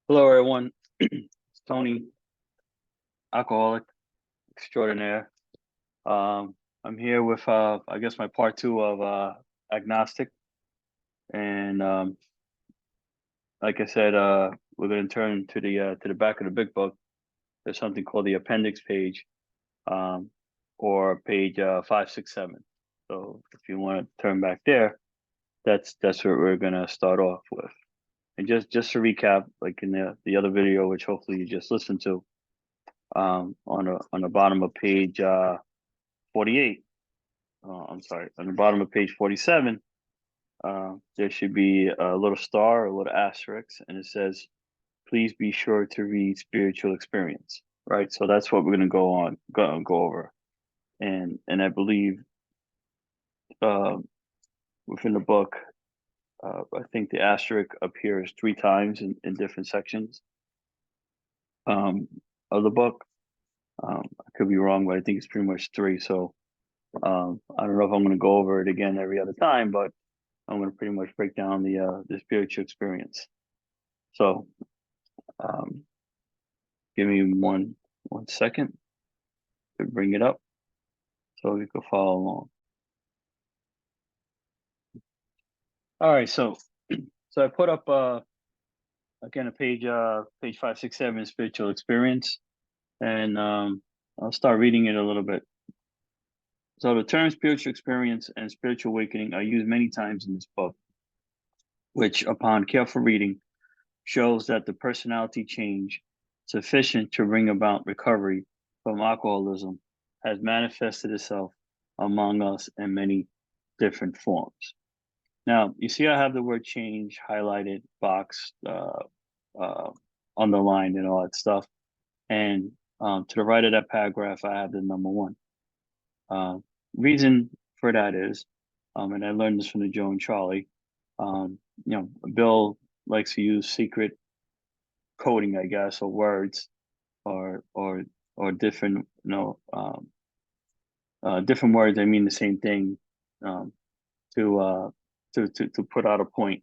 Hello, everyone. It's Tony, alcoholic extraordinaire. I'm here with, I guess, my part two of agnostic, and like I said, we're going to turn to the back of the big book. There's something called the appendix page, um, or page 567. So if you want to turn back there, that's what we're going to start off with. And just to recap, like in the other video, which hopefully you just listened to, on the bottom of page 48. I'm sorry, on the bottom of page 47, there should be a little star, a little asterisk, and it says, "Please be sure to read spiritual experience." Right. So that's what we're going to go over, and I believe uh, within the book, I think the asterisk appears three times in different sections um, of the book. I could be wrong, but I think it's pretty much three. So I don't know if I'm going to go over it again every other time, but I'm going to pretty much break down the spiritual experience. So um, give me one second to bring it up so you can follow along. All right, so I put up again a page 567 spiritual experience, and I'll start reading it a little bit. So the term spiritual experience and spiritual awakening are used many times in this book, which upon careful reading shows that the personality change sufficient to bring about recovery from alcoholism has manifested itself among us in many different forms. Now, you see, I have the word change highlighted, boxed, uh, underlined, and all that stuff. And to the right of that paragraph, I have the number one. Uh, Reason for that is, and I learned this from the Joe and Charlie, Bill likes to use secret coding, I guess, or words or or or different, different words that mean the same thing, um, to to put out a point.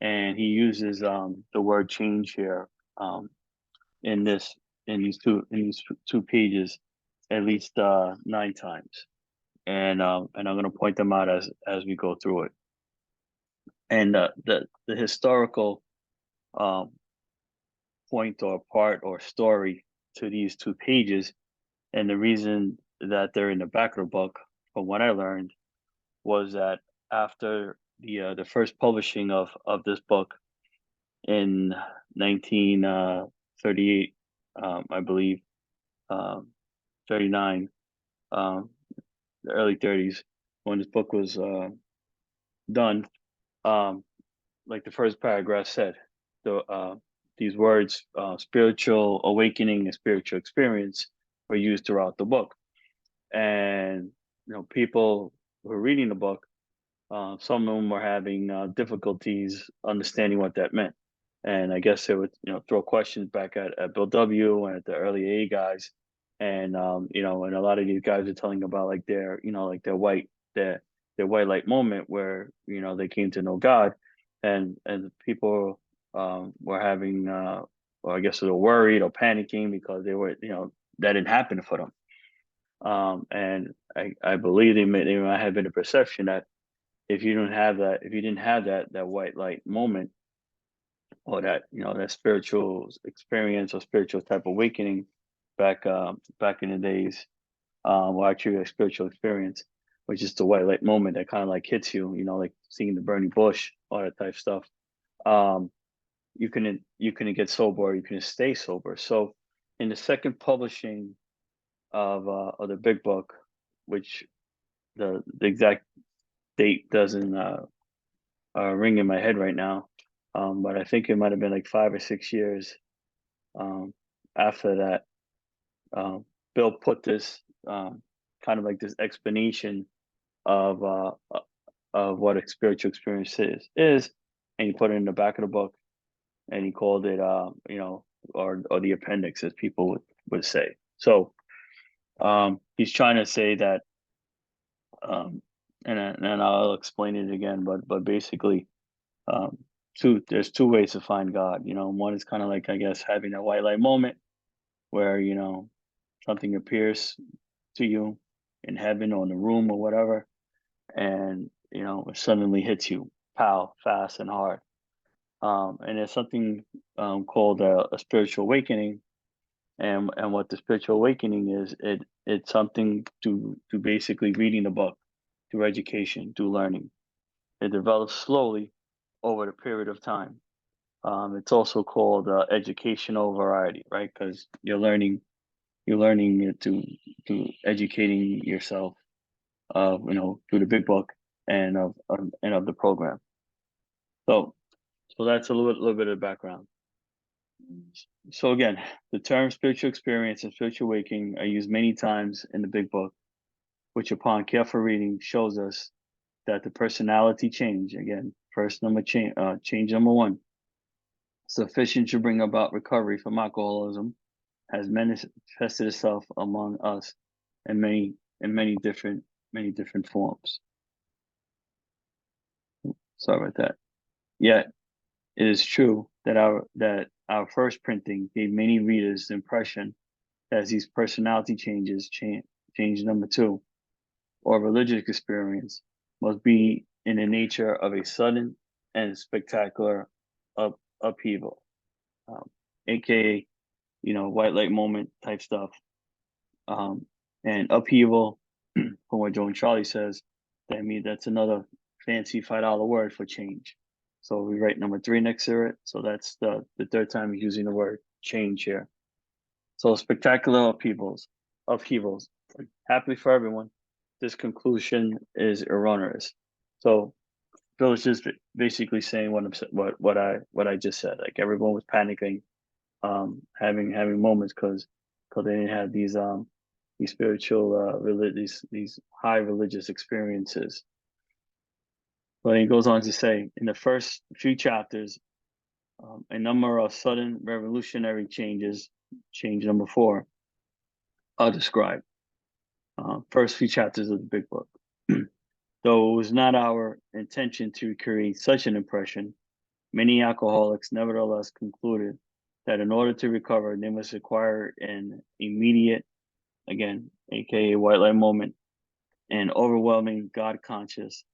And he uses the word change here, um, in this in these two pages at least nine times. And I'm going to point them out as we go through it. And the historical um, point or part or story to these two pages. And the reason that they're in the back of the book, from what I learned, was that after the first publishing of this book in 1938, I believe, um, 39, um, the early 30s, when this book was done, um, like the first paragraph said, these words, spiritual awakening and spiritual experience, were used throughout the book. And people who are reading the book, some of them were having difficulties understanding what that meant. And I guess they would throw questions back at Bill W. and at the early A guys. And and a lot of these guys are telling about like like their white light moment where they came to know God. And people were having or I guess they were worried or panicking because they were that didn't happen for them. And I believe they might have been a perception that if you don't have that, if you didn't have that white light moment, or that that spiritual experience or spiritual type of awakening back in the days, or actually a spiritual experience, which is the white light moment that kind of like hits you, like seeing the burning bush, all that type of stuff. Um, you couldn't get sober, or you couldn't stay sober. So in the second publishing of the big book, which the exact date doesn't ring in my head right now, but I think it might have been like 5 or 6 years um, after that. Bill put this kind of like this explanation of what a spiritual experience is, and he put it in the back of the book, and he called it or the appendix, as people would say. So he's trying to say that, um, and I'll explain it again, but basically, there's two ways to find God. One is kind of like, I guess, having a white light moment where something appears to you in heaven or in the room or whatever, and it suddenly hits you, pow, fast and hard. And there's something called a spiritual awakening, and what the spiritual awakening is, it's something to basically reading the book, through education, through learning. It develops slowly over the period of time. It's also called educational variety, right? Because you're learning it to educating yourself, through the big book and of the program. So that's a little bit of background. So again, the term spiritual experience and spiritual awakening are used many times in the big book, which upon careful reading shows us that the personality change, again, change number one, sufficient to bring about recovery from alcoholism, has manifested itself among us in many different forms. Sorry about that. Yet it is true that our first printing gave many readers the impression that these personality change number two, or religious experience, must be in the nature of a sudden and spectacular upheaval, aka white light moment type stuff. And upheaval, from what Joe and Charlie says, that's another fancy $5 word for change. So we write number three next to it. So that's the third time he's using the word change here. So spectacular upheavals. Happily for everyone, this conclusion is erroneous. So Bill is just basically saying what I just said. Like, everyone was panicking, having moments because they didn't have these spiritual these high religious experiences. But he goes on to say, in the first few chapters, a number of sudden revolutionary changes, change number four, are described. First few chapters of the big book. Though it was not our intention to create such an impression, many alcoholics nevertheless concluded that in order to recover, they must acquire an immediate, again, aka white light moment, and overwhelming God conscious,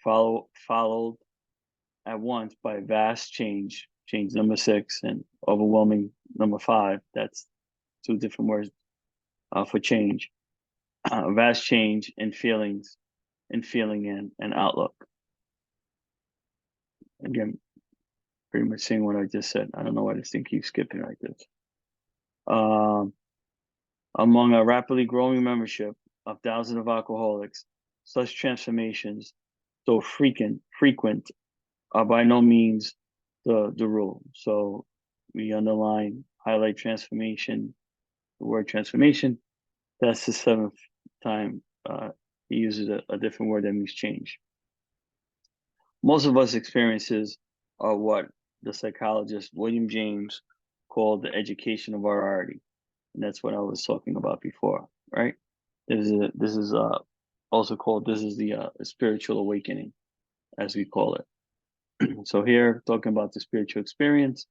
followed at once by vast change number six, and overwhelming number five. That's two different words for change. Vast change in feeling and outlook. Again, pretty much saying what I just said. I don't know why this thing keeps skipping like this. Among a rapidly growing membership of thousands of alcoholics, such transformations, though frequent, are by no means the rule. So we highlight transformation, the word transformation. That's the seventh time he uses a different word that means change. Most of us experiences are what the psychologist William James called the education of variety. And that's what I was talking about before, right? This is also called, this is the spiritual awakening, as we call it. So here, talking about the spiritual experience,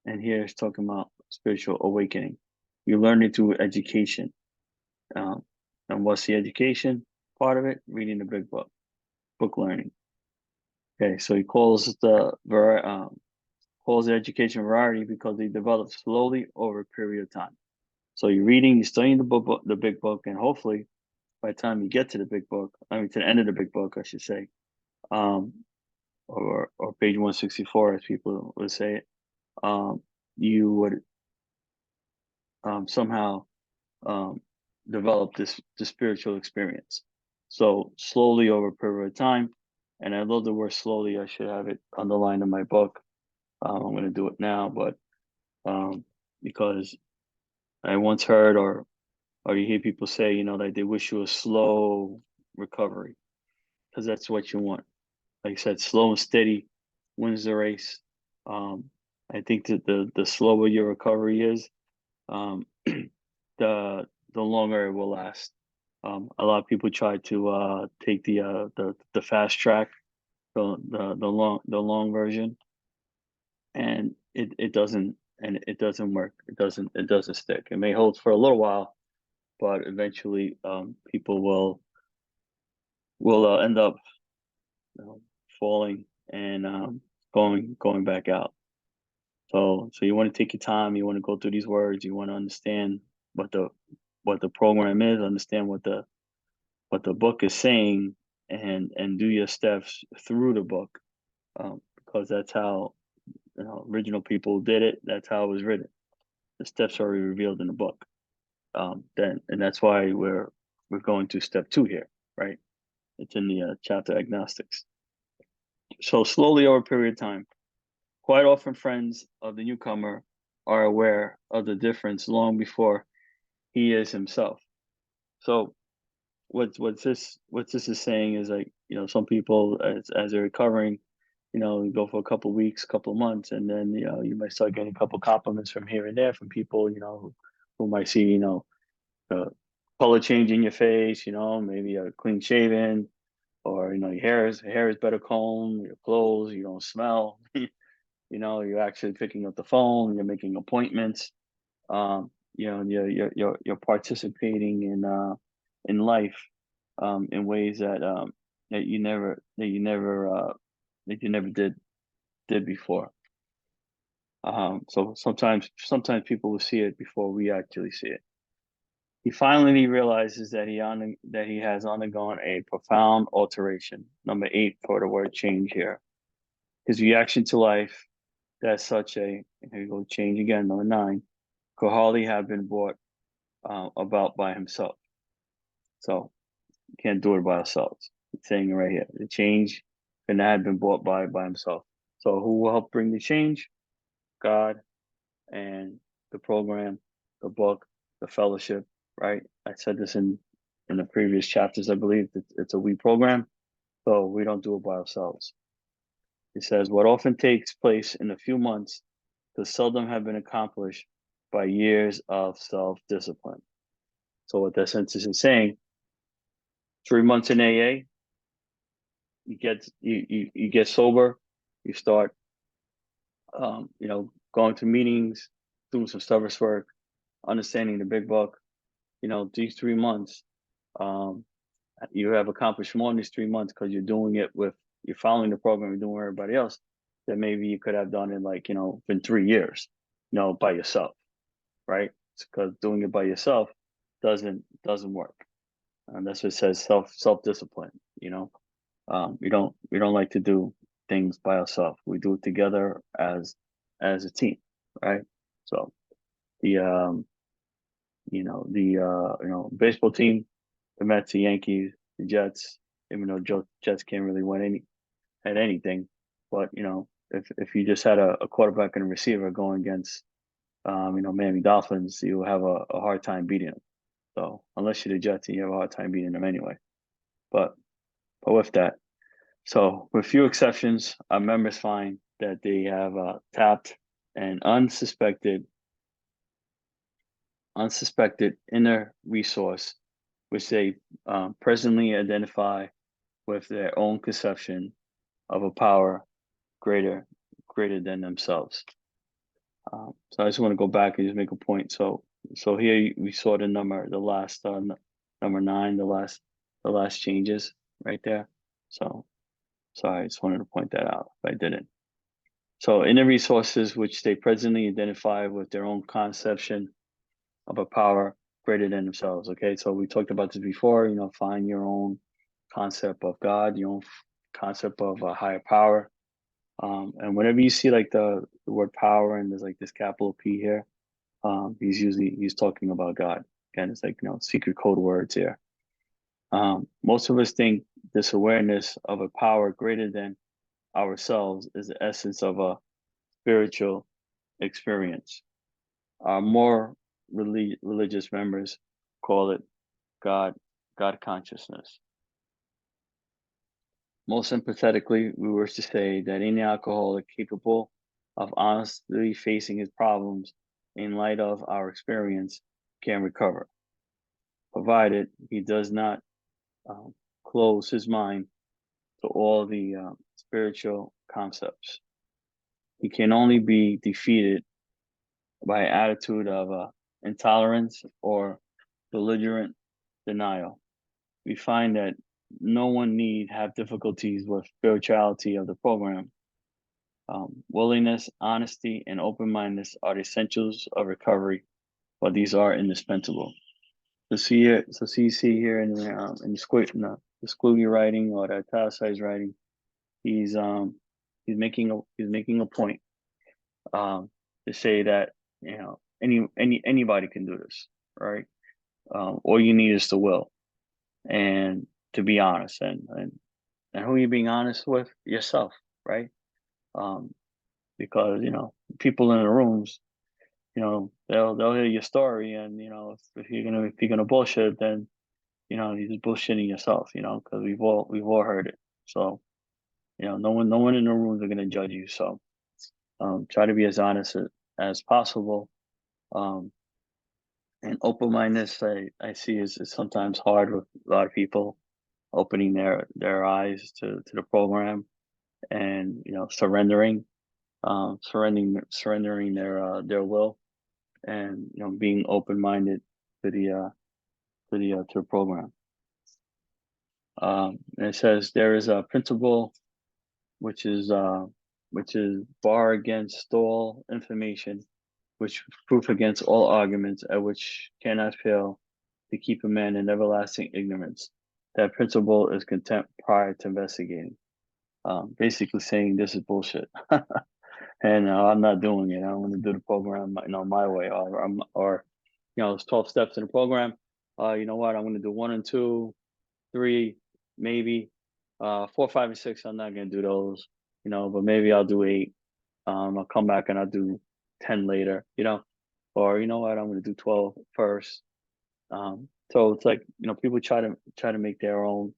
and here it's talking about spiritual awakening. You learn it through education. And what's the education part of it? Reading the big book learning. Okay, so he calls calls the education variety because they develop slowly over a period of time. So you're reading, you're studying the big book, and hopefully by the time you get to the big book, to the end of the big book, I should say, or page 164, as people would say it, you would somehow develop this spiritual experience. So slowly over a period of time, and I love the word slowly. I should have it underlined in my book. I'm going to do it now, but because I once heard, or you hear people say, that they wish you a slow recovery, because that's what you want. Like I said, slow and steady wins the race. I think that the slower your recovery is, the longer it will last. A lot of people try to take the fast track, the long version, and it doesn't work. It doesn't stick. It may hold for a little while, but eventually, people will end up, you know, falling and going back out. So you want to take your time. You want to go through these words. You want to understand what the program is. Understand what the book is saying, and do your steps through the book, because that's how, original people did it. That's how it was written. The steps are already revealed in the book. Then and that's why we're going to step 2 here, right? It's in the chapter Agnostics. So slowly over a period of time, quite often friends of the newcomer are aware of the difference long before he is himself. So what this is saying is, like, some people, as they're recovering, you go for a couple of weeks, couple of months, and then you might start getting a couple compliments from here and there from people, who might see, the color change in your face, maybe a clean shaven, or your hair is better combed, your clothes, you don't smell. You're actually picking up the phone, you're making appointments, you're participating in life, in ways that you never did before. So sometimes people will see it before we actually see it. He finally realizes that he has undergone a profound alteration. Number 8 for the word change here. His reaction to life, that such a, here you go, change again, number 9, could hardly have been brought about by himself. So you can't do it by ourselves. It's saying it right here. The change could not have been brought by himself. So who will help bring the change? God and the program, the book, the fellowship, right? I said this in the previous chapters, I believe. It's a we program, so we don't do it by ourselves. He says, what often takes place in a few months does seldom have been accomplished by years of self-discipline. So what that sentence is saying, 3 months in AA, you get sober, you start, going to meetings, doing some service work, understanding the big book. These 3 months, um, you have accomplished more in these 3 months because you're following the program, you're doing with everybody else, that maybe you could have done in, like, in 3 years, by yourself, right? Because doing it by yourself doesn't work. And that's what it says, self-discipline. We don't like to do things by ourselves. We do it together as a team, right? So the baseball team, the Mets, the Yankees, the Jets, even though Jets can't really win anything, but if you just had a quarterback and a receiver going against Miami Dolphins, you have a hard time beating them. So unless you're the Jets, you have a hard time beating them anyway. But with that, so with few exceptions, our members find that they have tapped an unsuspected inner resource, which they presently identify with their own conception of a power greater than themselves. So I just want to go back and just make a point. So here we saw the last number 9, the last changes right there. So sorry, I just wanted to point that out if I didn't. So inner resources which they presently identify with their own conception of a power greater than themselves. Okay, so we talked about this before. Find your own concept of God, your own concept of a higher power. And whenever you see, like, the word power and there's, like, this capital P here, he's talking about God. Again, it's like, secret code words here. Most of us think this awareness of a power greater than ourselves is the essence of a spiritual experience. Our more religious members call it God consciousness. Most sympathetically, we wish to say that any alcoholic capable of honestly facing his problems in light of our experience can recover, provided he does not close his mind to all the spiritual concepts. He can only be defeated by an attitude of intolerance or belligerent denial. We find that no one need have difficulties with spirituality of the program. Willingness, honesty, and open-mindedness are the essentials of recovery, but these are indispensable. So you see here in the squiggly writing or the italicized writing, he's um he's making a point to say that anybody can do this, right? All you need is the will and to be honest, and who you being honest with yourself, right? Um, because people in the rooms, they'll hear your story, and if you're gonna bullshit, then you're just bullshitting yourself, because we've all heard it. So no one in the rooms are gonna judge you. So try to be as honest as possible. Um, and open-mindedness, I see is sometimes hard with a lot of people opening their eyes to the program, and surrendering their will, and being open-minded to the program. And it says there is a principle which is bar against all information, which proof against all arguments, at which cannot fail to keep a man in everlasting ignorance. That principle is contempt prior to investigating. Basically saying this is bullshit, and I'm not doing it. I'm going to do the program, my way, or there's 12 steps in the program. You know what? I'm going to do 1 and 2, 3, maybe 4, 5, and 6. I'm not going to do those, but maybe I'll do 8. I'll come back and I'll do 10 later, or you know what? I'm going to do 12 first. So it's like people try to make their own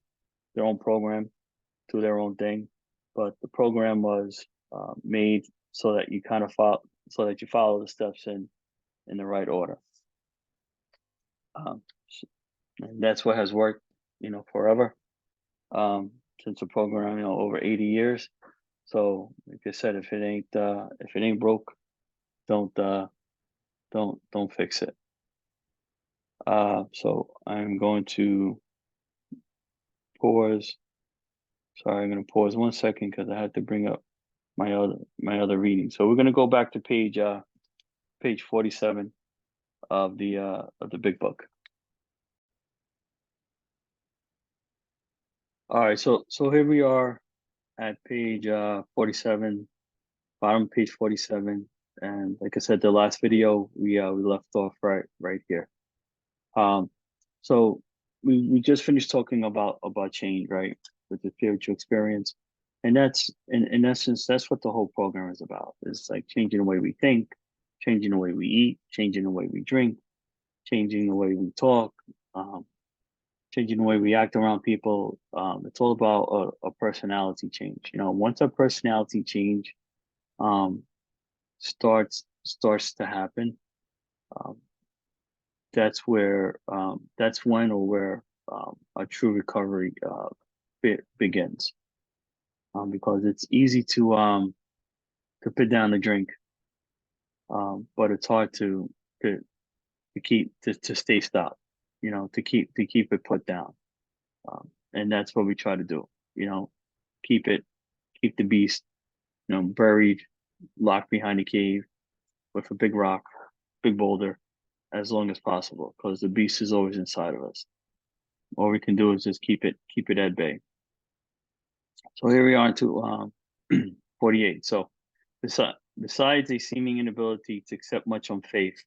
program, do their own thing, but the program was made so that you follow the steps in the right order. Um, and that's what has worked, forever, since the program, over 80 years. So, like I said, if it ain't broke, don't fix it. So I'm going to pause. Sorry, I'm going to pause 1 second because I had to bring up my other reading. So we're going to go back to page 47 of the big book. All right, so here we are at page 47, bottom of page 47, and like I said, the last video we left off right here. So we just finished talking about change, right, with the spiritual experience, and that's in essence that's what the whole program is about. It's like changing the way we think, changing the way we eat, changing the way we drink, changing the way we talk, changing the way we act around people. It's all about a personality change. Once a personality change starts to happen, um, that's when or where a true recovery begins. Because it's easy to put down the drink, but it's hard to keep to stay stopped. To keep it put down. And that's what we try to do. Keep the beast, buried, locked behind a cave with a big rock, big boulder, as long as possible, because the beast is always inside of us. All we can do is just keep it at bay. So here we are to 48. So besides a seeming inability to accept much on faith,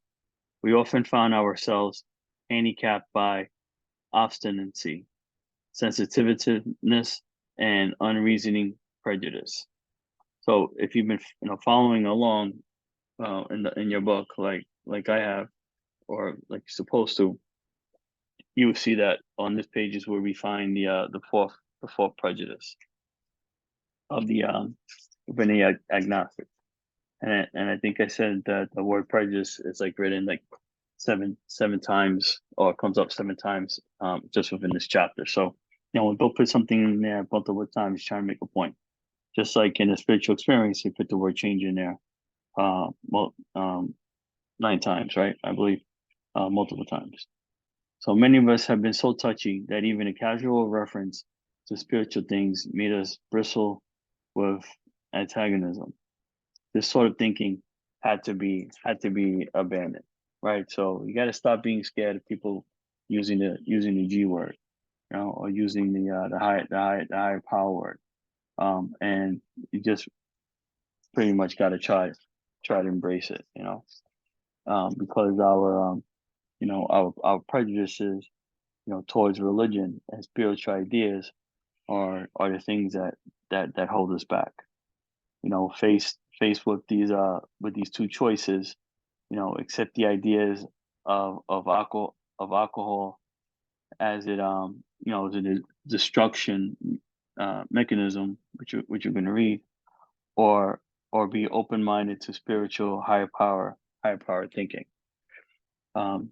we often found ourselves handicapped by obstinacy, sensitiveness, and unreasoning prejudice. So if you've been following along in your book, like I have, or like you're supposed to, you will see that on this page is where we find the fourth prejudice of the agnostic. And I think I said that the word prejudice is like written like seven times, or it comes up 7 times just within this chapter. So when Bill puts something in there multiple times, he's trying to make a point. Just like in a spiritual experience, you put the word change in there. Well, 9 times, right? I believe, multiple times. So many of us have been so touchy that even a casual reference to spiritual things made us bristle with antagonism. This sort of thinking had to be abandoned, right? So you got to stop being scared of people using the G word, or using the higher power word, and you just pretty much got to try to embrace it, because our prejudices, towards religion and spiritual ideas are the things that hold us back. Faced with these two choices, accept the ideas of alcohol as it as a destruction mechanism, which you're going to read, or be open minded to spiritual higher power thinking. So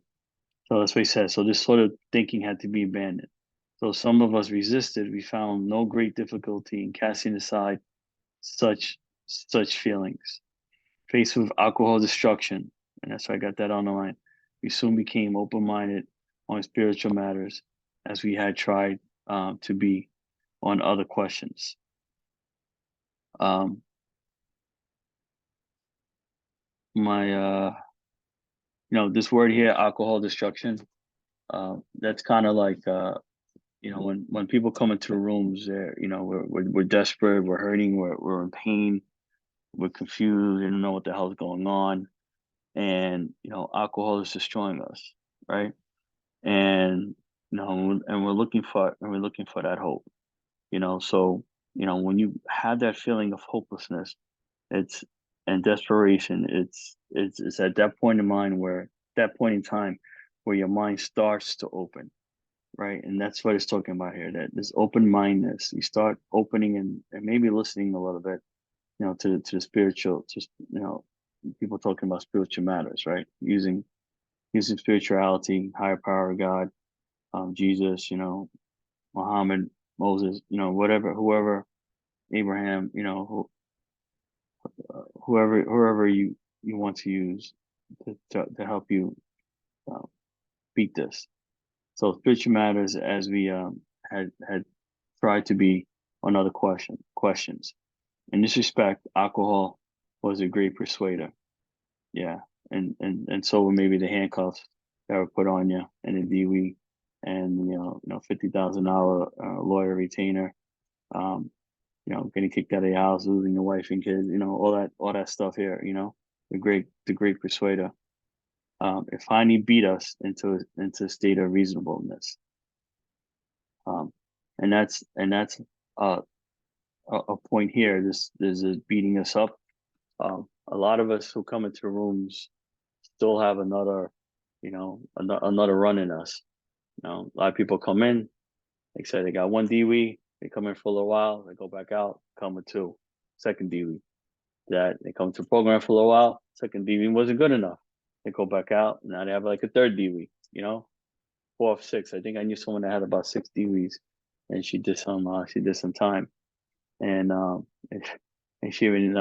that's what he says. So this sort of thinking had to be abandoned. So some of us resisted. We found no great difficulty in casting aside such such feelings. Faced with alcohol destruction, and that's why I got that on the line, we soon became open minded on spiritual matters, as we had tried to be on other questions. My this word here, alcohol destruction, that's kind of like when people come into rooms, they're we're desperate, we're hurting, we're in pain, we're confused, we don't know what the hell's going on, and alcohol is destroying us, right? And we're looking for that hope. So when you have that feeling of hopelessness, it's and desperation, it's at that point in mind where that point in time where your mind starts to open, right? And that's what it's talking about here, that this open mindedness, you start opening and maybe listening a little bit, to the spiritual, just people talking about spiritual matters, right? Using spirituality, higher power, God, Jesus, Muhammad, Moses, whatever, whoever, Abraham, whoever you want to use to help you uh, beat this. So spiritual matters, as we had tried to be on other questions. In this respect, alcohol was a great persuader. Yeah, and so were maybe the handcuffs that were put on you, and the DWI, and $50,000 lawyer retainer. Getting kicked out of your house, losing your wife and kids. All that stuff here. The great persuader. It finally beat us into a state of reasonableness. Um, and that's uh, a point here. This is beating us up. A lot of us who come into rooms still have another run in us. A lot of people come in, they say they got one DWI, they come in for a little while, they go back out, come with two, second DWI. That they come to the program for a little while, second DWI wasn't good enough. They go back out, now they have like a third DWI, fourth, sixth. I think I knew someone that had about 6 DWIs, and she did some time, and and she even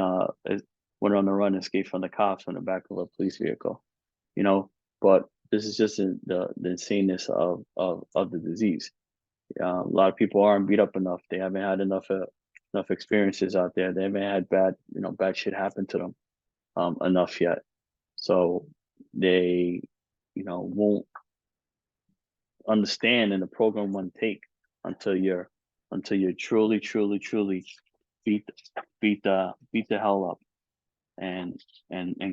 went on the run and escaped from the cops on the back of a police vehicle, you know. But this is just the insaneness of the disease. A lot of people aren't beat up enough. They haven't had enough experiences out there. They haven't had bad shit happen to them enough yet. So they won't understand, and the program won't take until you're truly beat beat the hell up, and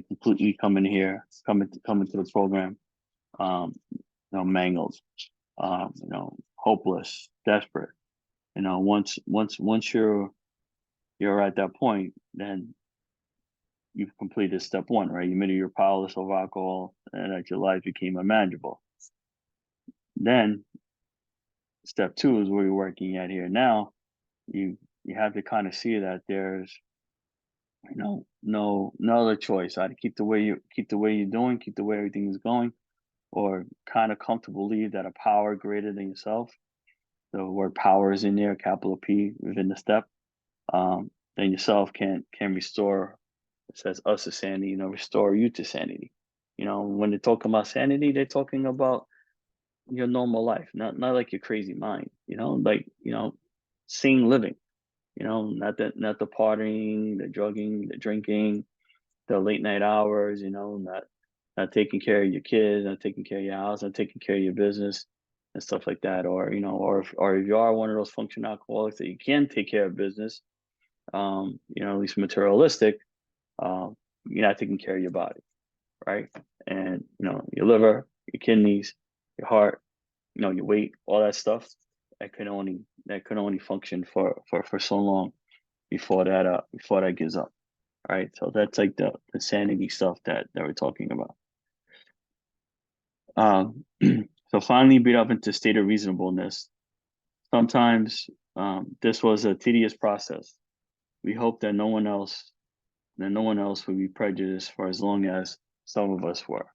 completely come into the program, mangled, hopeless, desperate. Once you're at that point, then you've completed step one, right? You admitted you're powerless over alcohol and that your life became unmanageable. Then step two is where you're working at here now. You have to kind of see that there's no other choice. Either keep the way you're doing, keep the way everything is going, or kind of comfortable believe that a power greater than yourself. The word power is in there, capital P within the step. then yourself can restore. It says us to sanity, restore you to sanity. When they're talking about sanity, they're talking about your normal life, not like your crazy mind. Like sane living. Not the partying, the drugging, the drinking, the late night hours. Not taking care of your kids, not taking care of your house, not taking care of your business and stuff like that. Or if you are one of those functional alcoholics that you can take care of business, at least materialistic, um, you're not taking care of your body, right? And your liver, your kidneys, your heart, your weight, all that stuff that can only function for so long before that gives up. Right. So that's like the sanity stuff that we're talking about. So finally beat up into state of reasonableness. Sometimes this was a tedious process. We hope that no one else would be prejudiced for as long as some of us were.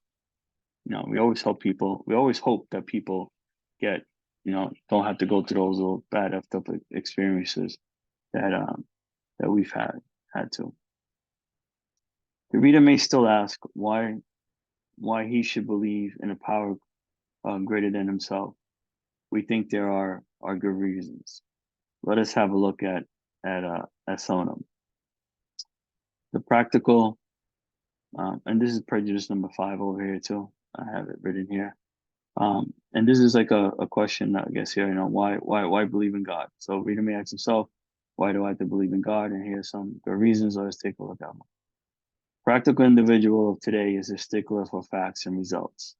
We always hope that people get, don't have to go through those little bad effed up experiences that we've had to. The reader may still ask why he should believe in a power greater than himself. We think there are good reasons. Let us have a look at some of them. The practical, and this is prejudice number 5 over here too. I have it written here. And this is like a question, I guess here. Why believe in God? So reader may ask himself, why do I have to believe in God? And here's some good reasons. Let's take a look at them. Practical individual of today is a stickler for facts and results.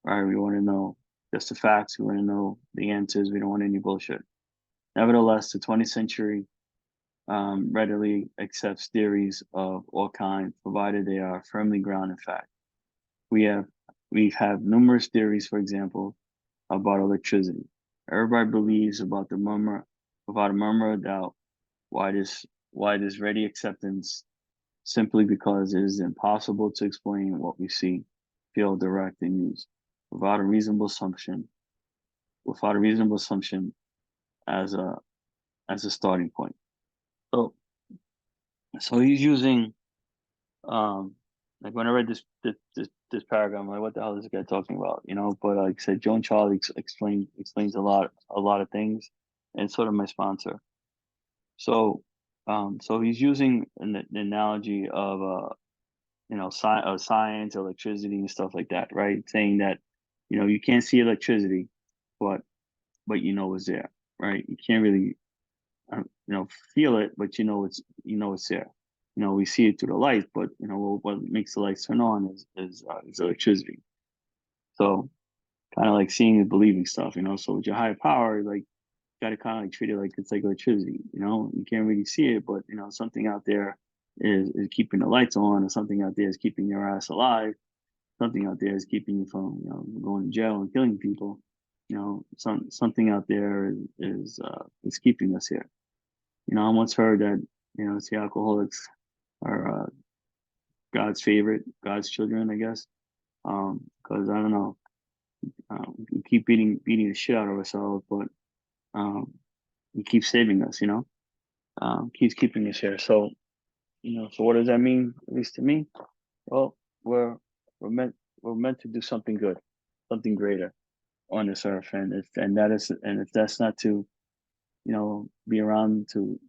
Right? We want to know just the facts. We want to know the answers. We don't want any bullshit. Nevertheless, the 20th century readily accepts theories of all kinds, provided they are firmly grounded in fact. We have numerous theories, for example, about electricity. Everybody believes without a murmur of doubt. Why this ready acceptance? Simply because it is impossible to explain what we see, feel, direct, and use without a reasonable assumption as a starting point. So he's using like when I read this paragraph, I'm like, what the hell is this guy talking about? But like I said, Joan Charlie explains a lot of things, and it's sort of my sponsor. So so he's using an analogy of science, electricity, and stuff like that, right? Saying that you can't see electricity, but it's there, right? You can't really feel it, but it's there. We see it through the light, but what makes the lights turn on is electricity. So kind of like seeing is believing stuff. So with your higher power, like you got to kind of like treat it like it's like electricity. You can't really see it, but something out there is keeping the lights on, or something out there is keeping your ass alive. Something out there is keeping you from going to jail and killing people. Something out there is keeping us here. I once heard that the alcoholics are God's favorite, God's children, I guess. Because I don't know, we keep beating the shit out of ourselves, but He keeps saving us. Keeps keeping us here. So so what does that mean? At least to me, well, we're meant to do something good, something greater on this earth, and if that's not to be around to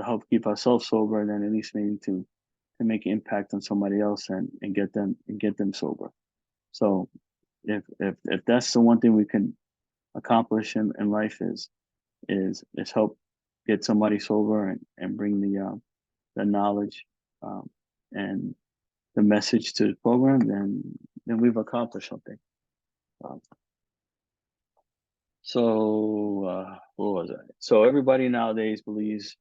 help keep ourselves sober, then at least maybe to make an impact on somebody else and get them sober. So if that's the one thing we can accomplish in life is help get somebody sober and bring the knowledge and the message to the program, then we've accomplished something. Um, what was that? So everybody nowadays believes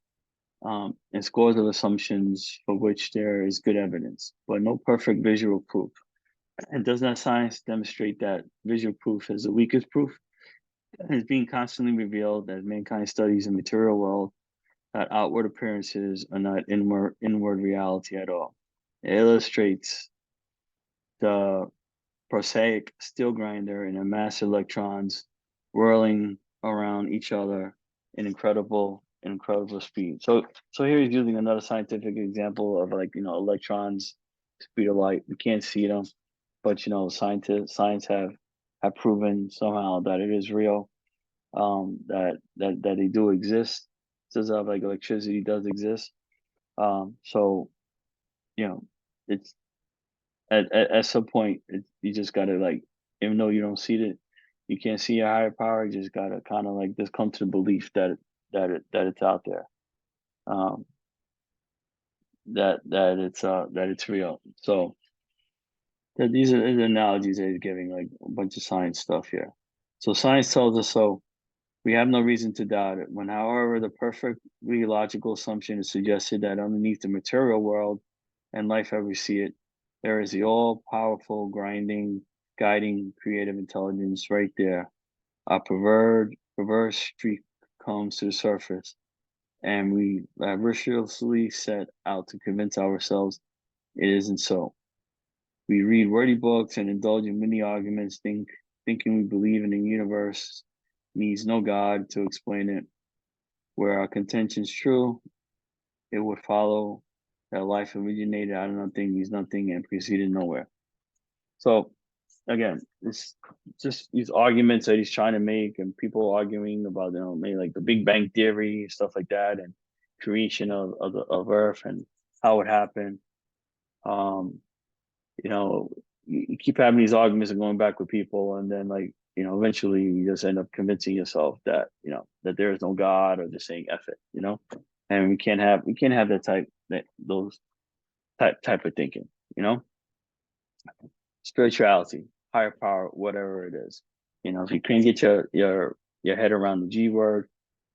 and scores of assumptions for which there is good evidence, but no perfect visual proof. And does not science demonstrate that visual proof is the weakest proof? It is being constantly revealed as mankind studies the material world that outward appearances are not inward reality at all. It illustrates the prosaic steel grinder and mass electrons whirling around each other in incredible incredible speed. So here he's using another scientific example of like electrons, speed of light. We can't see them, but science have proven somehow that it is real. That they do exist. Says like electricity does exist. So you know, it's at some point you just gotta like, even though you don't see it, you can't see a higher power. You just gotta kind of like just come to the belief that it's out there. Um, that it's real. So these are the analogies that he's giving, like a bunch of science stuff here. So science tells us so. We have no reason to doubt it. When, however, the perfectly logical assumption is suggested that underneath the material world and life as we see it, there is the all-powerful, guiding, creative intelligence right there. A perverse streak comes to the surface, and we laboriously set out to convince ourselves it isn't so. We read wordy books and indulge in many arguments, thinking we believe in a universe needs no God to explain it. Where our contention's true, it would follow that life originated out of nothing, means nothing, and proceeded nowhere. So again, it's just these arguments that he's trying to make, and people arguing about maybe like the Big Bang theory, stuff like that, and creation of Earth and how it happened. Um, you know, you keep having these arguments and going back with people, and then like eventually you just end up convincing yourself that that there is no God, or just saying F it. And we can't have those type of thinking. You know, spirituality, higher power, whatever it is. If you can't get your head around the G word,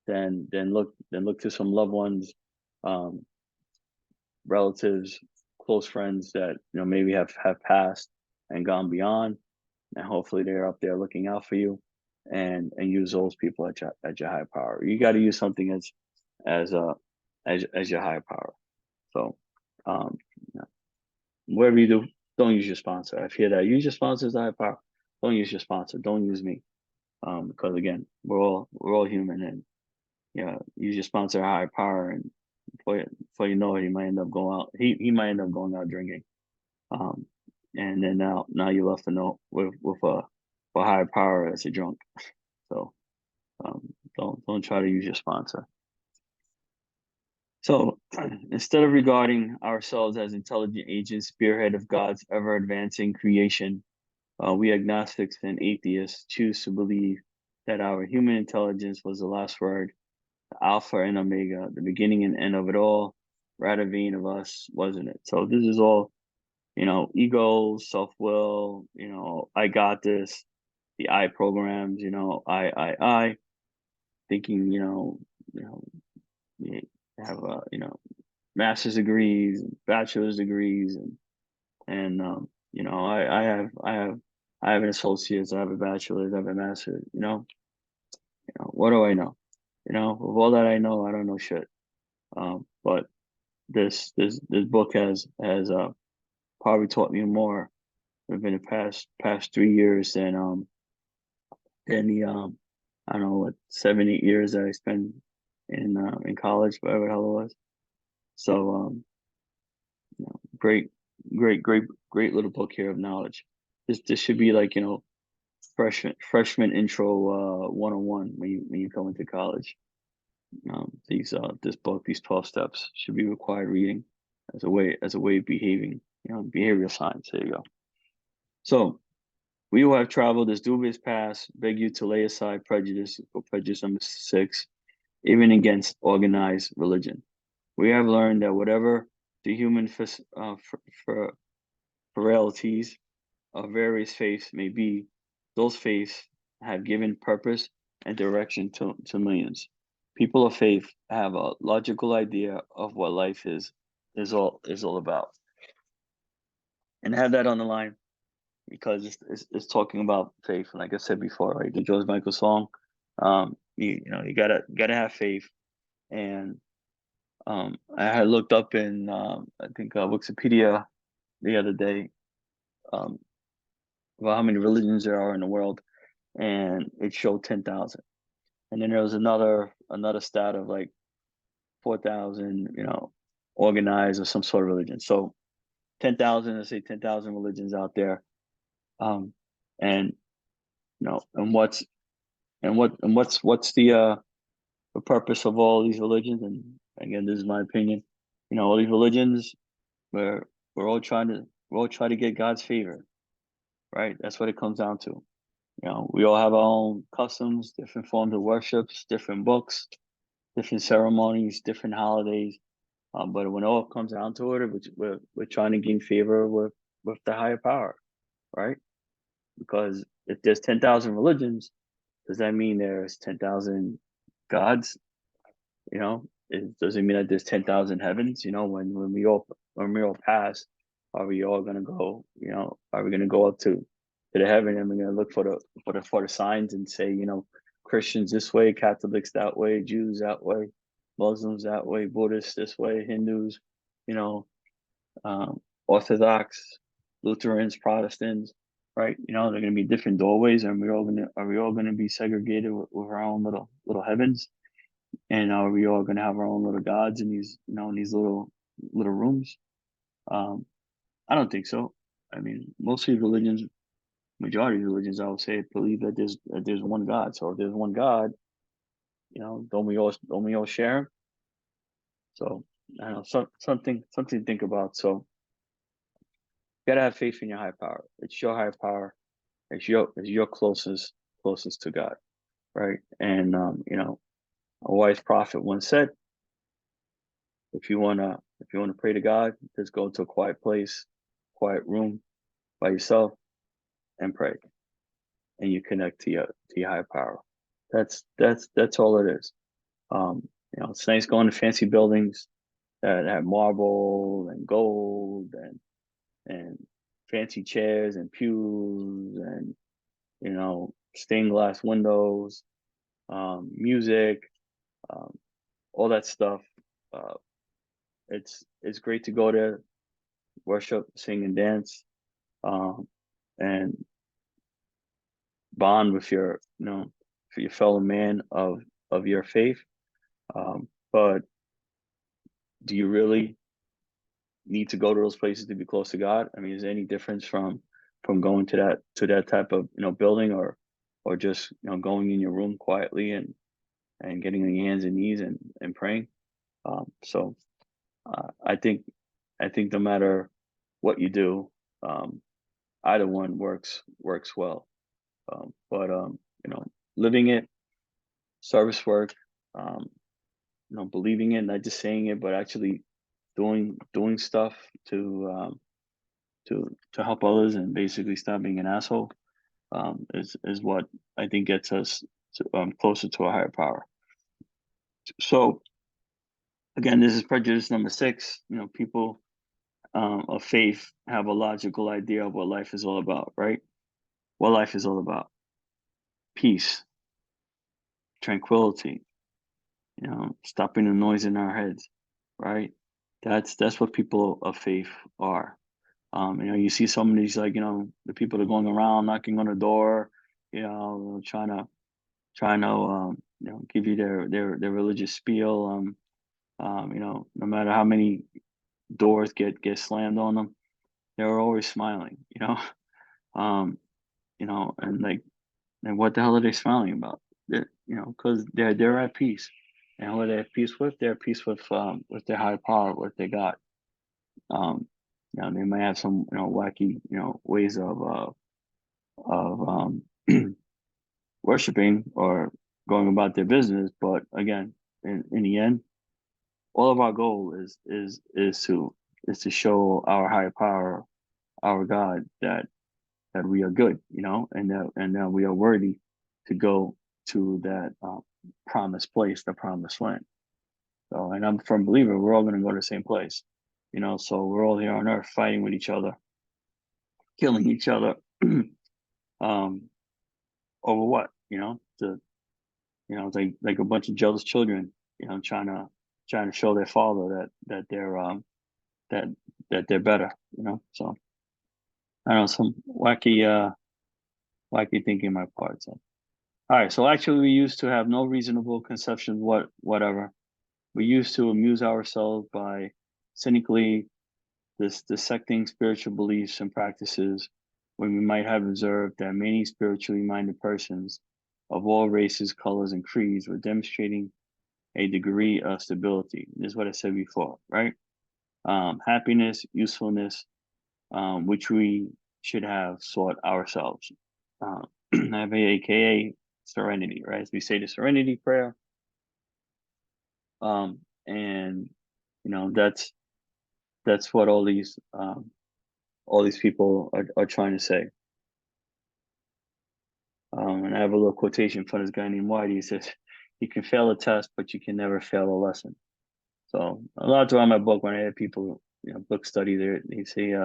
then look to some loved ones, um, relatives, close friends that maybe have passed and gone beyond, and hopefully they're up there looking out for you, and use those people at your higher power. You got to use something as a as your higher power. So, um, you know, whatever you do, don't use your sponsor. I hear that use your sponsor as the higher power. Don't use your sponsor. Don't use me, because again, we're all human, and use your sponsor a higher power, and before you know it, he might end up going out. He might end up going out drinking. Um, and then now you're left to know with a higher power as a drunk. So don't try to use your sponsor. So instead of regarding ourselves as intelligent agents, spearhead of God's ever advancing creation, we agnostics and atheists choose to believe that our human intelligence was the last word, the alpha and omega, the beginning and end of it all. Rather vain of us, wasn't it? So this is all ego, self-will, I got this, the I programs, I, thinking, you have master's degrees, bachelor's degrees, and I have an associate's, I have a bachelor's, I have a master's, what do I know? With all that I know, I don't know shit. But this book has probably taught me more within the past 3 years than the I don't know what 7-8 years that I spent in college, whatever the hell it was. So great, great little book here of knowledge. This should be like freshman intro 101 when you come into college. This book, these 12 steps should be required reading as a way of behaving. Behavioral science. There you go. So we who have traveled this dubious path beg you to lay aside prejudice, or prejudice number 6, even against organized religion. We have learned that whatever the human frailties of various faiths may be, those faiths have given purpose and direction to millions. People of faith have a logical idea of what life is all about, and have that on the line, because it's talking about faith. And like I said before, right, the George Michael song, you gotta have faith. And I had looked up in I think Wikipedia the other day, um, about how many religions there are in the world, and it showed 10,000. And then there was another stat of like 4,000, organized or some sort of religion. So 10,000, let's say 10,000 religions out there. And and what's the purpose of all these religions? And again, this is my opinion. All these religions, we're we're all trying to we're all trying to get God's favor, right? That's what it comes down to. We all have our own customs, different forms of worships, different books, different ceremonies, different holidays. But when it all comes down to it, we're trying to gain favor with the higher power, right? Because if there's 10,000 religions, does that mean there's 10,000 gods? Does it mean that there's 10,000 heavens? When we all pass, are we all gonna go? Are we gonna go up to the heaven, and we're gonna look for the signs and say, Christians this way, Catholics that way, Jews that way, Muslims that way, Buddhists this way, Hindus, you know, Orthodox, Lutherans, Protestants, right? They're gonna be different doorways, and are we all gonna be segregated with our own little heavens? And are we all going to have our own little gods in these little rooms? I don't think so. I mean, majority of religions, I would say, believe that there's one God. So if there's one God, don't we all share him? So I don't know, something to think about. So you gotta have faith in your high power. It's your high power. It's your closest to God, right? And a wise prophet once said, if you wanna pray to God, just go to a quiet place, quiet room by yourself and pray, and you connect to your higher power. That's all it is. It's nice going to fancy buildings that have marble and gold and fancy chairs and pews and stained glass windows, music, um, all that stuff. Uh, it's great to go there, worship, sing, and dance, um, and bond with for your fellow man of your faith. But do you really need to go to those places to be close to God? I mean, is there any difference from going to that type of building, or just going in your room quietly and getting on your hands and knees and praying? So I think no matter what you do, either one works well. But living it, service work, um, believing it, not just saying it, but actually doing stuff to help others and basically stop being an asshole, is what I think gets us closer to a higher power. So again, this is prejudice number 6. People of faith have a logical idea of what life is all about, right? What life is all about: peace, tranquility, stopping the noise in our heads, right? That's what people of faith are. You see some of these, like, the people that are going around knocking on the door, trying to give you their religious spiel. No matter how many doors get slammed on them, they're always smiling. And like, and what the hell are they smiling about? Because they're at peace, and who are they at peace with? They're at peace with their higher power, with their God. Um, they might have some wacky ways of worshiping or going about their business, but again, in the end, all of our goal is to show our higher power, our God, that we are good, and that we are worthy to go to that promised place, the promised land. So, and I'm a firm believer we're all going to go to the same place, so we're all here on earth fighting with each other, killing each other, um, over what? It's like a bunch of jealous children, trying to show their father that that that they're better, So I don't know, some wacky thinking on my part. So all right, so actually we used to have no reasonable conception whatever We used to amuse ourselves by cynically dissecting spiritual beliefs and practices when we might have observed that many spiritually minded persons of all races, colors, and creeds were demonstrating a degree of stability. This is what I said before, right? Happiness, usefulness, which we should have sought ourselves. AKA serenity, right? As we say the serenity prayer. And that's what all these people are trying to say. And I have a little quotation from this guy named Whitey. He says, "You can fail a test, but you can never fail a lesson." So a lot throughout my book, when I had people, book study, there they say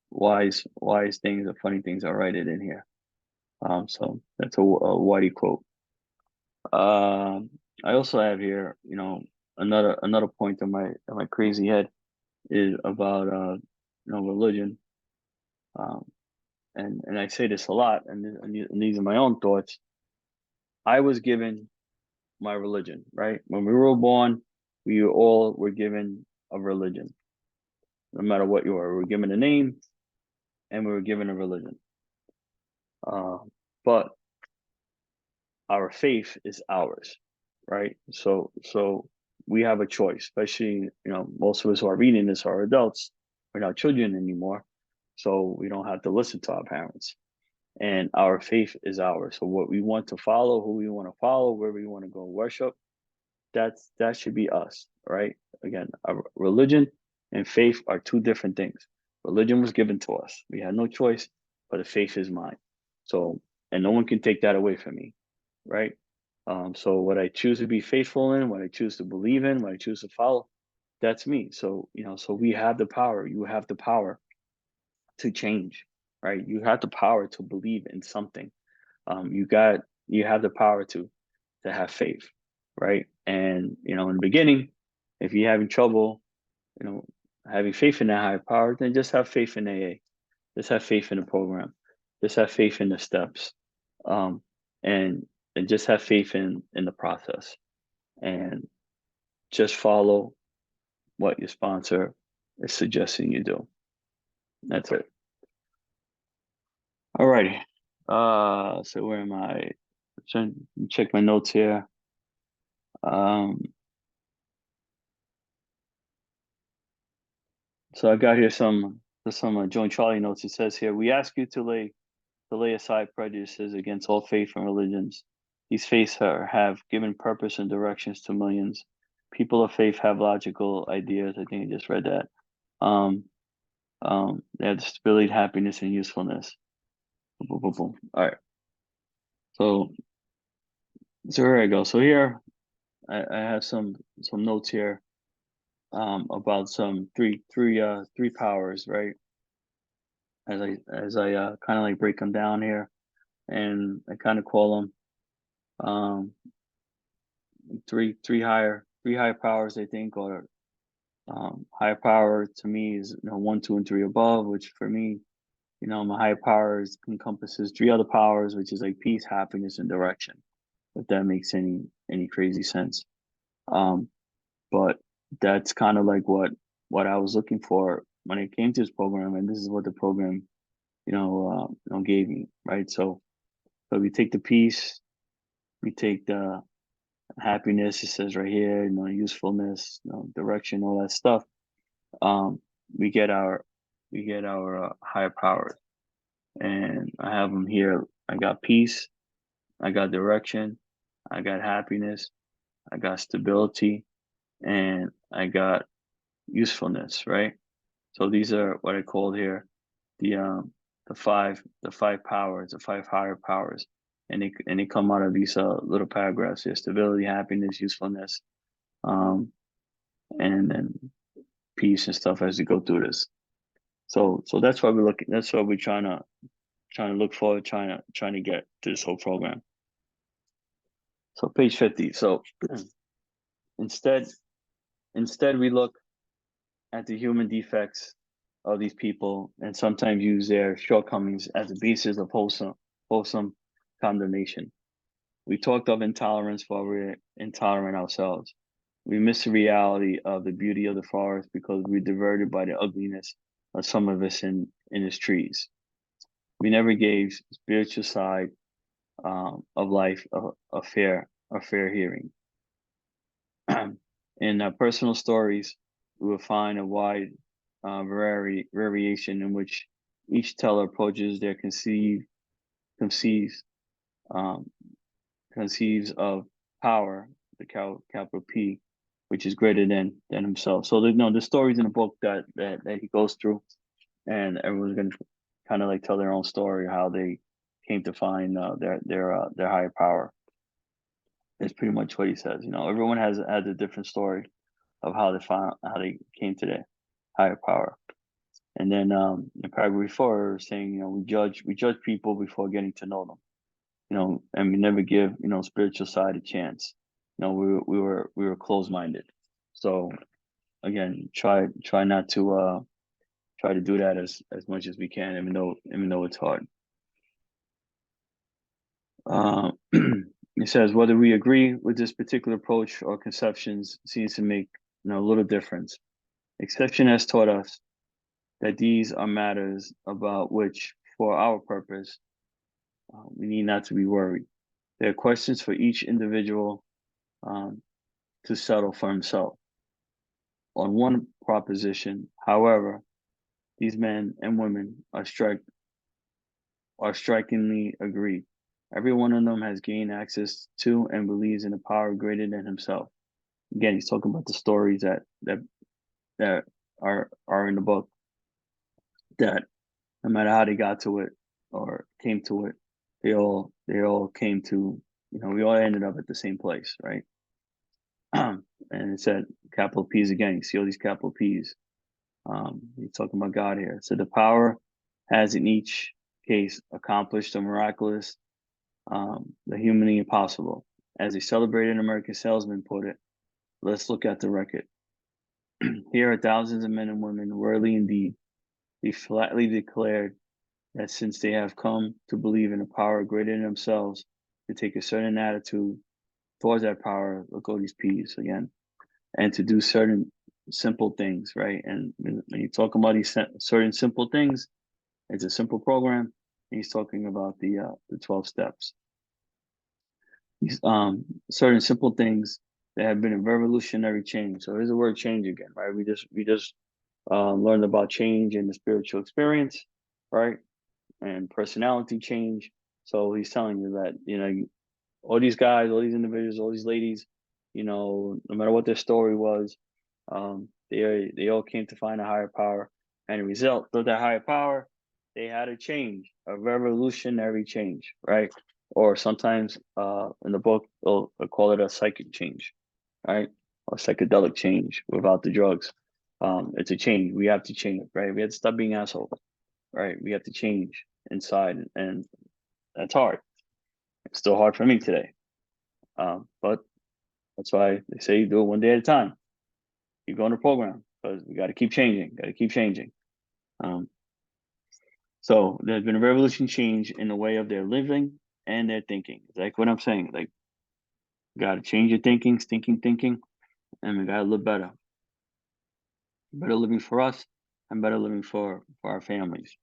wise things or funny things. I write it in here. So that's a Whitey quote. I also have here, another point in my crazy head is about religion. And I say this a lot, and these are my own thoughts. I was given my religion, right? When we were born, we all were given a religion, no matter what you are. We were given a name, and we were given a religion. But our faith is ours, right? So we have a choice, especially, most of us who are reading this are adults. We're not children anymore. So we don't have to listen to our parents. And our faith is ours. So what we want to follow, who we want to follow, where we want to go worship, that should be us, right? Again, our religion and faith are two different things. Religion was given to us. We had no choice, but the faith is mine. So, and no one can take that away from me, right? So what I choose to be faithful in, what I choose to believe in, what I choose to follow, that's me. So, so we have the power. You have the power to change, right? You have the power to believe in something. You have the power to have faith, right? And in the beginning, if you're having trouble, you know, having faith in that higher power, then just have faith in AA. Just have faith in the program. Just have faith in the steps, um, and just have faith in the process, and just follow what your sponsor is suggesting you do. That's it. All righty. So where am I? Check my notes here. So I got here some Joan Charlie notes. It says here, we ask you to lay aside prejudices against all faith and religions. These faiths have given purpose and directions to millions. People of faith have logical ideas. I think I just read that. They have stability, happiness, and usefulness. Boom, boom, boom, boom. All right. So here I go. So here I have some notes here about some three powers, right? As I kind of like break them down here, and I kind of call them three higher powers, I think, or higher power to me is 1, 2, and 3 above, which for me, my higher powers encompasses three other powers, which is like peace, happiness, and direction. If that makes any crazy sense. But that's kind of like what I was looking for when it came to this program, and this is what the program gave me, right? So we take the peace, we take the happiness, it says right here, usefulness, direction, all that stuff. We get our higher powers, and I have them here. I got peace, I got direction, I got happiness, I got stability, and I got usefulness, right? So these are what I called here the five powers, the five higher powers, and they come out of these little paragraphs here: stability, happiness, usefulness, and then peace and stuff as we go through this. So that's why we're looking. That's what we're trying to look forward, trying to get to this whole program. So page 50. So instead we look at the human defects of these people and sometimes use their shortcomings as a basis of wholesome condemnation. We talked of intolerance while we're intolerant ourselves. We miss the reality of the beauty of the forest because we're diverted by the ugliness of some of us in its trees. We never gave spiritual side of life a fair hearing. In personal stories, we will find a wide variation in which each teller approaches their conceives um, conceives of power, the capital P, which is greater than himself. So the stories in the book that he goes through, and everyone's gonna kind of like tell their own story how they came to find their higher power. Is pretty much what he says. Everyone has a different story of how they came to their higher power. And then in paragraph before, saying we judge people before getting to know them. And we never give spiritual side a chance. We were closed minded. So again, try not to try to do that as much as we can, even though it's hard. It says whether we agree with this particular approach or conceptions seems to make little difference. Exception has taught us that these are matters about which, for our purpose, we need not to be worried. There are questions for each individual um, to settle for himself. On one proposition, however, these men and women are strikingly agreed. Every one of them has gained access to and believes in a power greater than himself. Again, he's talking about the stories that are in the book, that no matter how they got to it or came to it, they all came to, we all ended up at the same place, right? And it said capital P's again. You see all these capital P's. He's talking about God here. So the power has in each case accomplished the miraculous, the humanly impossible. As a celebrated American salesman put it, let's look at the record. Here are thousands of men and women, worthy indeed. They flatly declared that since they have come to believe in a power greater than themselves, to take a certain attitude towards that power, look all these P's again, and to do certain simple things, right? And when you talk about these certain simple things, it's a simple program. And he's talking about the 12 steps. These certain simple things that have been a revolutionary change. So here's the word change again, right? We just learned about change in the spiritual experience, right? And personality change. So he's telling you that, all these guys, all these individuals, all these ladies, no matter what their story was, they all came to find a higher power, and the result of that higher power, they had a change, a revolutionary change, right? Or sometimes in the book they'll call it a psychic change, right? Or psychedelic change without the drugs. It's a change. We have to change, right? We have to stop being assholes, right? We have to change inside, and that's hard. It's still hard for me today. But that's why they say you do it one day at a time. Keep going to program because we got to keep changing. Got to keep changing. Um, so there's been a revolution change in the way of their living and their thinking. It's like what I'm saying. Like, got to change your thinking, stinking thinking, and we got to live better. Better living for us and better living for our families.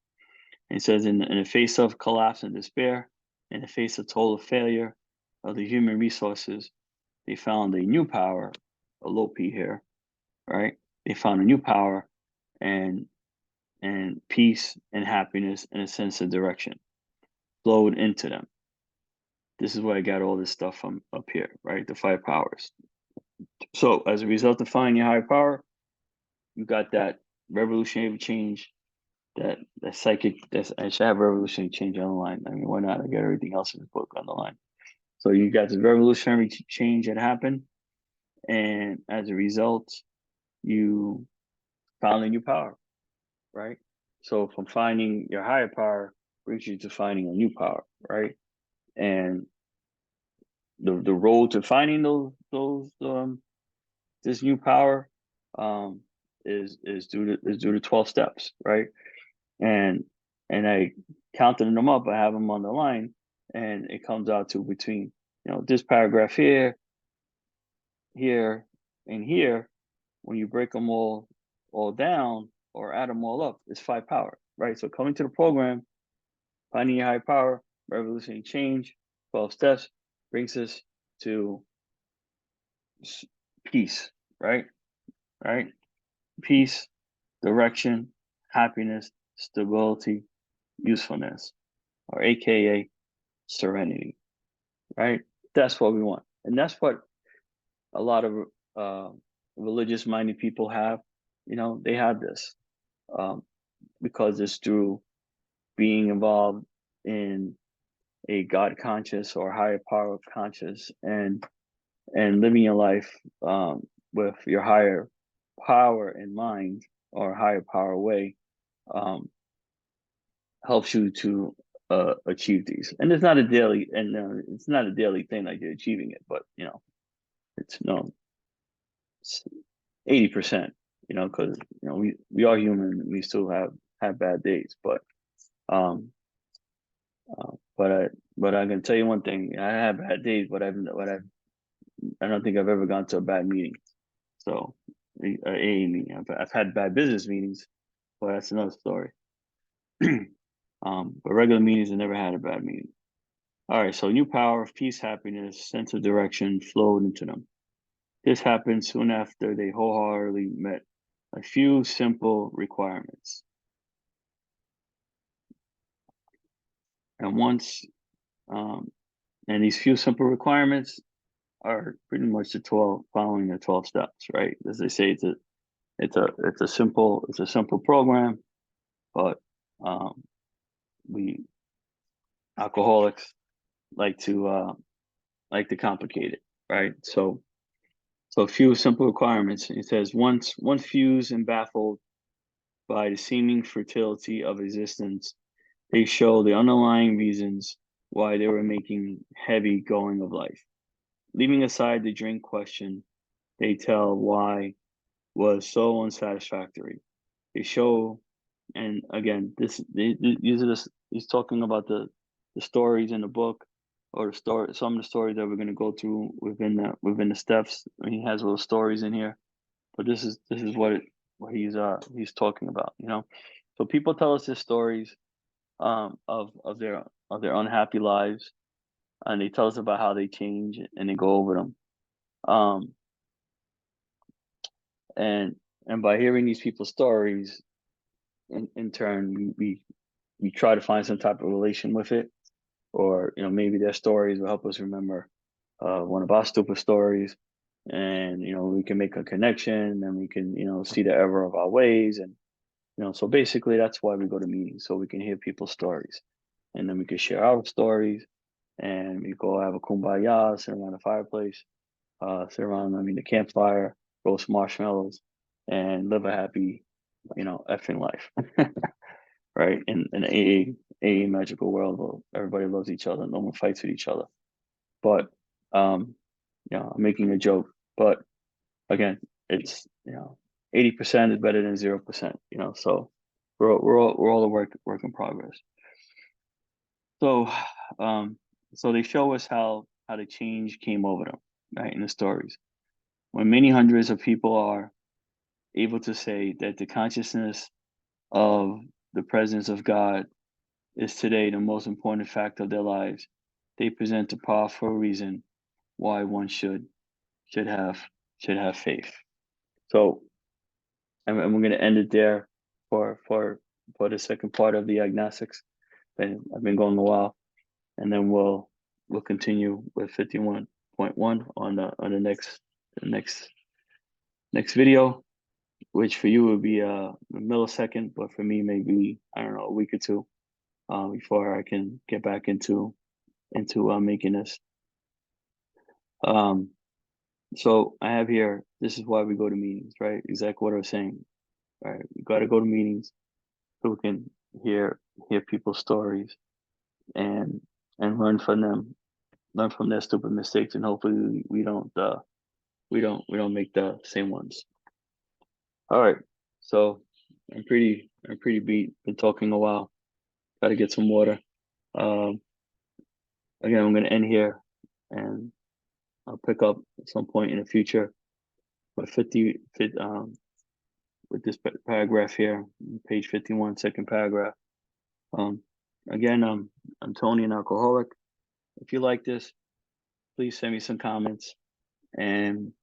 And it says in the face of collapse and despair, in the face of total failure of the human resources, they found a new power, a low P here, right? They found a new power and peace and happiness and a sense of direction flowed into them. This is where I got all this stuff from up here, right? The 5 powers. So as a result of finding your higher power, you got that revolutionary change, that psychic. I should have revolutionary change on the line. I mean, why not? I got everything else in the book on the line. So you got this revolutionary change that happened, and as a result, you found a new power, right? So from finding your higher power brings you to finding a new power, right? And the road to finding those this new power is due to 12 steps, right? And I counted them up. I have them on the line, and it comes out to between this paragraph here, And here, when you break them all down or add them all up, it's 5 power, right? So coming to the program, finding your higher power, revolutionary change, 12 steps brings us to peace, right? Right? Peace, direction, happiness, stability, usefulness, or AKA serenity, right? That's what we want. And that's what a lot of uh, religious minded people have. They have this um, because it's through being involved in a God conscious or higher power conscious and living your life with your higher power in mind or higher power way um, helps you to achieve these. And it's not a daily thing like you're achieving it, but it's no, it's 80%. Because we are human. We still have bad days, um, but I can tell you one thing. I have bad days, I don't think I've ever gone to a bad meeting. So, AA meeting. I've had bad business meetings, but that's another story. But regular meetings, I never had a bad meeting. All right, so new power of peace, happiness, sense of direction flowed into them. This happened soon after they wholeheartedly met a few simple requirements. And once, and these few simple requirements are pretty much the 12 following the 12 steps, right? As they say, it's a simple program, but um, we alcoholics like to complicate it, right? So a few simple requirements. It says once fused and baffled by the seeming fertility of existence, they show the underlying reasons why they were making heavy going of life. Leaving aside the drink question, they tell why was so unsatisfactory. They show, and again, these are he's talking about the stories in the book, or some of the stories that we're going to go through within the steps. He has little stories in here, but this is what he's talking about. So people tell us their stories of their unhappy lives, and they tell us about how they change and they go over them. Um, and and by hearing these people's stories, in turn, we try to find some type of relation with it, or maybe their stories will help us remember one of our stupid stories, and we can make a connection, and we can see the error of our ways, and so basically that's why we go to meetings, so we can hear people's stories, and then we can share our stories, and we go have a kumbaya, sit around the fireplace, sit around, the campfire, roast marshmallows, and live a happy, effing life, right? In AA magical world, where everybody loves each other, no one fights with each other. But I'm making a joke, but again, it's 80% is better than 0%. So we're all a work in progress. So so they show us how the change came over them, right, in the stories. When many hundreds of people are able to say that the consciousness of the presence of God is today the most important fact of their lives, they present a powerful reason why one should have faith. So, and we're going to end it there for the second part of the agnostics. And I've been going a while, and then we'll continue with 51.1 on the next video, which for you would be a millisecond, but for me maybe, I don't know, a week or two before I can get back into making this. So I have here, this is why we go to meetings, right? Exactly what I was saying. Right, we got to go to meetings so we can hear people's stories and learn from them, learn from their stupid mistakes, and hopefully we don't make the same ones. All right, so I'm pretty beat. Been talking a while. Got to get some water. Um, Again, I'm gonna end here, and I'll pick up at some point in the future with with this paragraph here, page 51, second paragraph. Um, again, I'm Tony, an alcoholic. If you like this, please send me some comments and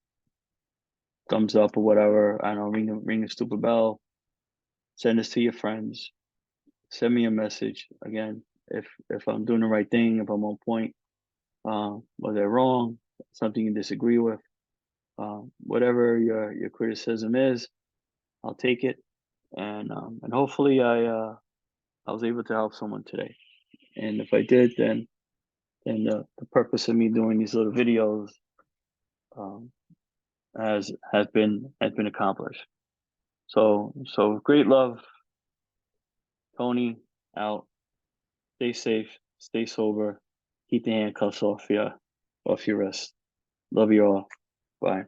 thumbs up or whatever. I don't know, ring the stupid bell. Send this to your friends. Send me a message. Again, if I'm doing the right thing, if I'm on point, was I wrong? Something you disagree with? Whatever your criticism is, I'll take it, and hopefully I was able to help someone today. And if I did, then the purpose of me doing these little videos um, has been accomplished. So great love, Tony out. Stay safe, stay sober, keep the handcuffs off your wrist. Love you all. Bye.